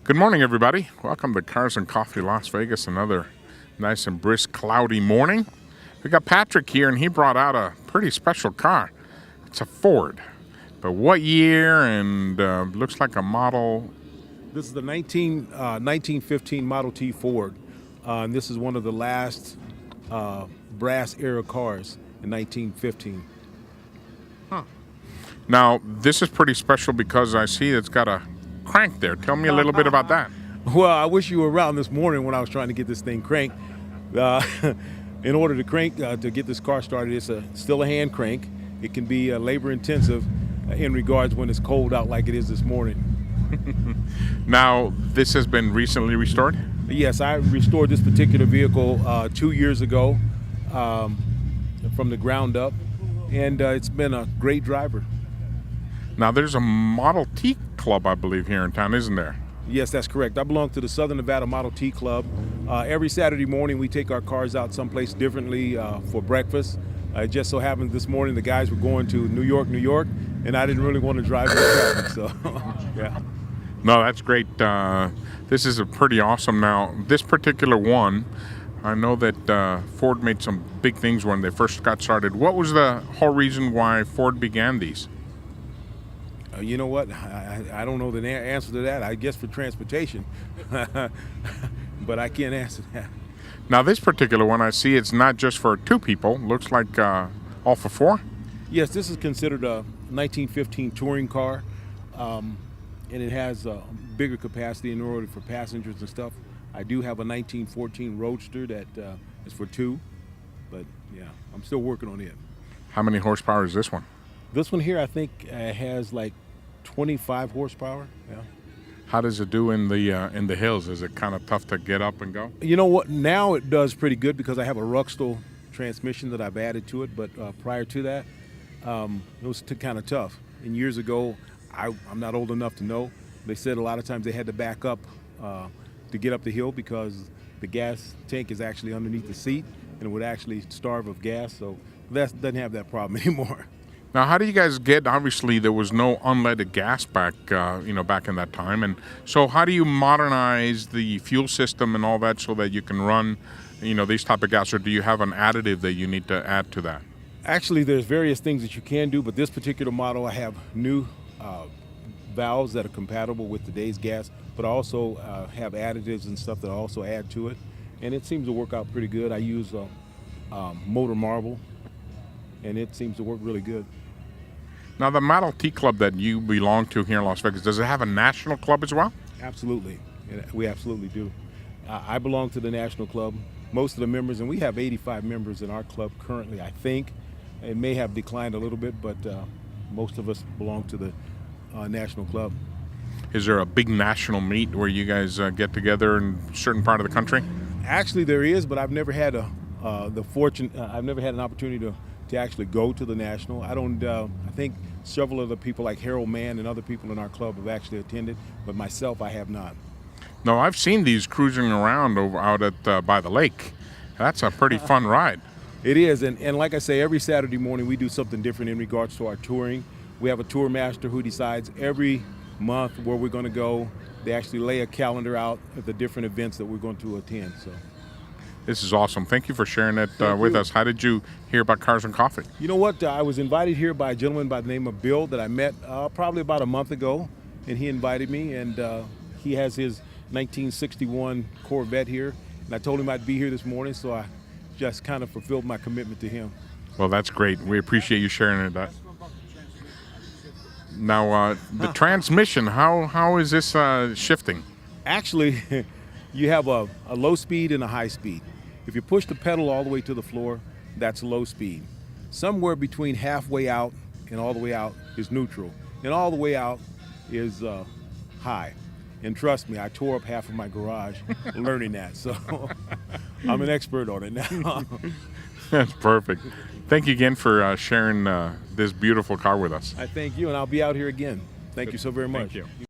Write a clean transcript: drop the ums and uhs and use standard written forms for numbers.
Good morning, everybody. Welcome to Cars and Coffee Las Vegas. Another nice and brisk, cloudy morning. We got Patrick here, and he brought out a pretty special car. It's a Ford. But what year and looks like a model? This is the 1915 Model T Ford. And this is one of the last brass era cars in 1915. Now, this is pretty special because I see it's got a crank there. Tell me a little bit about that. Well, I wish you were around this morning when I was trying to get this thing cranked. In order to crank, to get this car started, it's still a hand crank. It can be labor intensive in regards when it's cold out like it is this morning. Now, this has been recently restored? Yes, I restored this particular vehicle 2 years ago from the ground up, and it's been a great driver. Now, there's a Model T club, I believe, here in town, isn't there? Yes, that's correct. I belong to the Southern Nevada Model T Club. Every Saturday morning, we take our cars out someplace differently for breakfast. It just so happened this morning the guys were going to New York, and I didn't really want to drive in traffic, so yeah. No, that's great. This is a pretty awesome. Now, this particular one, I know that Ford made some big things when they first got started. What was the whole reason why Ford began these? You know what? I don't know the answer to that. I guess for transportation, but I can't answer that. Now, this particular one, I see it's not just for two people. Looks like all for four. Yes, this is considered a 1915 touring car, and it has a bigger capacity in order for passengers and stuff. I do have a 1914 Roadster that is for two, but yeah, I'm still working on it. How many horsepower is this one? This one here, I think, has like 25 horsepower. Yeah. How does it do in the hills? Is it kind of tough to get up and go? You know what? Now it does pretty good because I have a Ruxtol transmission that I've added to it. But prior to that, it was kind of tough. And years ago, I'm not old enough to know. They said a lot of times they had to back up to get up the hill because the gas tank is actually underneath the seat and it would actually starve of gas. So that doesn't have that problem anymore. Now, how do you guys get? Obviously, there was no unleaded gas back in that time, and so how do you modernize the fuel system and all that so that you can run, these type of gas, or do you have an additive that you need to add to that? Actually, there's various things that you can do, but this particular model, I have new valves that are compatible with today's gas, but I also have additives and stuff that I also add to it, and it seems to work out pretty good. I use motor marble, and it seems to work really good. Now, the Model T Club that you belong to here in Las Vegas, does it have a national club as well? Absolutely. We absolutely do. I belong to the National Club. Most of the members, and we have 85 members in our club currently, I think. It may have declined a little bit, but most of us belong to the National Club. Is there a big national meet where you guys get together in a certain part of the country? Actually, there is, but I've never had I've never had an opportunity to actually go to the National. I think several of the people like Harold Mann and other people in our club have actually attended, but myself, I have not. No, I've seen these cruising around out at by the lake. That's a pretty fun ride. It is, and like I say, every Saturday morning we do something different in regards to our touring. We have a tour master who decides every month where we're going to go. They actually lay a calendar out of the different events that we're going to attend. So. This is awesome. Thank you for sharing it with us. How did you hear about Cars and Coffee? You know what? I was invited here by a gentleman by the name of Bill that I met probably about a month ago, and he invited me, and he has his 1961 Corvette here, and I told him I'd be here this morning, so I just kind of fulfilled my commitment to him. Well, that's great. We appreciate you sharing it. Now, the transmission, how is this shifting? Actually, you have a low speed and a high speed. If you push the pedal all the way to the floor, that's low speed. Somewhere between halfway out and all the way out is neutral. And all the way out is high. And trust me, I tore up half of my garage learning that. So I'm an expert on it now. That's perfect. Thank you again for sharing this beautiful car with us. I thank you, and I'll be out here again. Thank you so very much. Thank you.